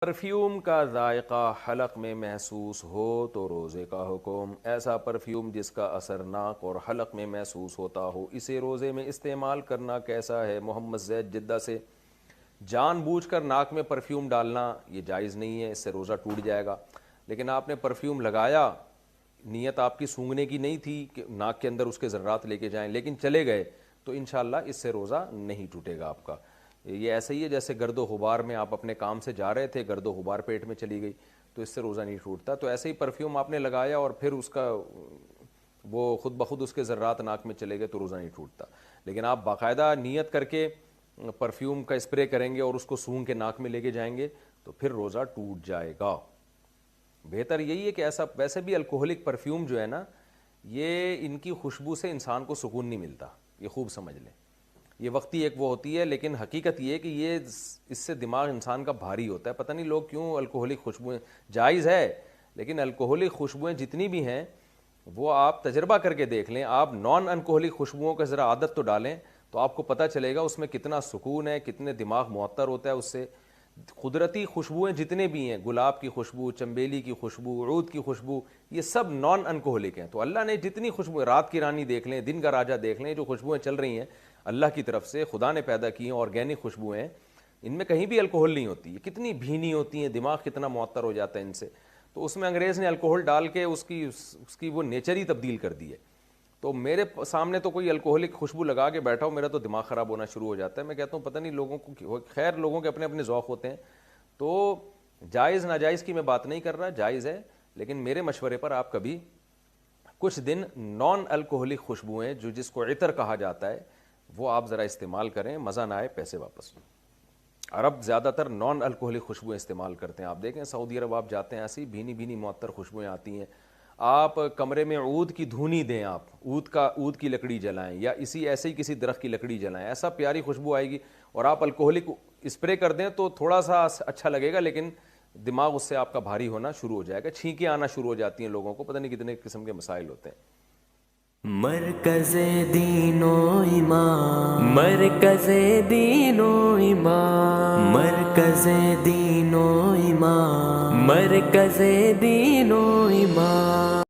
Perfume کا ذائقہ حلق میں محسوس ہو تو روزے کا حکم۔ ایسا پرفیوم جس کا اثر ناک اور حلق میں محسوس ہوتا ہو، اسے روزے میں استعمال کرنا کیسا ہے؟ محمد زید جدہ سے۔ جان بوجھ کر ناک میں پرفیوم ڈالنا یہ جائز نہیں ہے، اس سے روزہ ٹوٹ جائے گا۔ لیکن آپ نے پرفیوم لگایا، نیت آپ کی سونگھنے کی نہیں تھی کہ ناک کے اندر اس کے ذرات لے کے جائیں، لیکن چلے گئے تو انشاءاللہ اس سے روزہ نہیں ٹوٹے گا آپ کا۔ یہ ایسا ہی ہے جیسے گرد و غبار میں آپ اپنے کام سے جا رہے تھے، گرد و غبار پیٹ میں چلی گئی تو اس سے روزہ نہیں ٹوٹتا۔ تو ایسے ہی پرفیوم آپ نے لگایا اور پھر اس کا وہ خود بخود اس کے ذرات ناک میں چلے گئے تو روزہ نہیں ٹوٹتا۔ لیکن آپ باقاعدہ نیت کر کے پرفیوم کا اسپرے کریں گے اور اس کو سونگھ کے ناک میں لے کے جائیں گے تو پھر روزہ ٹوٹ جائے گا۔ بہتر یہی ہے کہ ایسا، ویسے بھی الکوہلک پرفیوم جو ہے نا، یہ ان کی خوشبو سے انسان کو سکون نہیں ملتا، یہ خوب سمجھ لیں۔ یہ وقتی ایک وہ ہوتی ہے، لیکن حقیقت یہ ہے کہ یہ اس سے دماغ انسان کا بھاری ہوتا ہے۔ پتہ نہیں لوگ کیوں الکوہلک خوشبوئیں، جائز ہے لیکن الکوہلک خوشبوئیں جتنی بھی ہیں وہ آپ تجربہ کر کے دیکھ لیں۔ آپ نان الکوہلک خوشبوؤں کا ذرا عادت تو ڈالیں تو آپ کو پتہ چلے گا اس میں کتنا سکون ہے، کتنے دماغ معطر ہوتا ہے اس سے۔ قدرتی خوشبوئیں جتنے بھی ہیں، گلاب کی خوشبو، چنبیلی کی خوشبو، عود کی خوشبو، یہ سب نان الکوہلک ہیں۔ تو اللہ نے جتنی خوشبوئیں، رات کی رانی دیکھ لیں، دن کا راجہ دیکھ لیں، جو خوشبوئیں چل رہی ہیں اللہ کی طرف سے، خدا نے پیدا کی ہیں، آرگینک خوشبوئیں، ان میں کہیں بھی الکوہل نہیں ہوتی۔ یہ کتنی بھینی ہوتی ہیں، دماغ کتنا معطر ہو جاتا ہے ان سے۔ تو اس میں انگریز نے الکوہل ڈال کے اس کی وہ نیچر ہی تبدیل کر دی ہے۔ تو میرے سامنے تو کوئی الکوہلک خوشبو لگا کے بیٹھا ہو، میرا تو دماغ خراب ہونا شروع ہو جاتا ہے۔ میں کہتا ہوں پتہ نہیں لوگوں کو، خیر لوگوں کے اپنے اپنے ذوق ہوتے ہیں۔ تو جائز ناجائز کی میں بات نہیں کر رہا، جائز ہے، لیکن میرے مشورے پر آپ کبھی کچھ دن نان الکوہلک خوشبوئیں، جو جس کو عطر کہا جاتا ہے، وہ آپ ذرا استعمال کریں، مزہ نہ آئے پیسے واپس۔ عرب زیادہ تر نان الکوہلک خوشبوئیں استعمال کرتے ہیں۔ آپ دیکھیں سعودی عرب آپ جاتے ہیں، ایسی بھینی بھینی معطر خوشبوئیں آتی ہیں۔ آپ کمرے میں عود کی دھونی دیں، آپ عود کی لکڑی جلائیں یا ایسے ہی کسی درخت کی لکڑی جلائیں، ایسا پیاری خوشبو آئے گی۔ اور آپ الکوہلک اسپرے کر دیں تو تھوڑا سا اچھا لگے گا، لیکن دماغ اس سے آپ کا بھاری ہونا شروع ہو جائے گا، چھینکیں آنا شروع ہو جاتی ہیں لوگوں کو، پتہ نہیں کتنے قسم کے مسائل ہوتے ہیں۔ مرکز دین و ایمان، مرکز دین و ایمان، مرکز دین و ایمان، مرکز دین و ایمان۔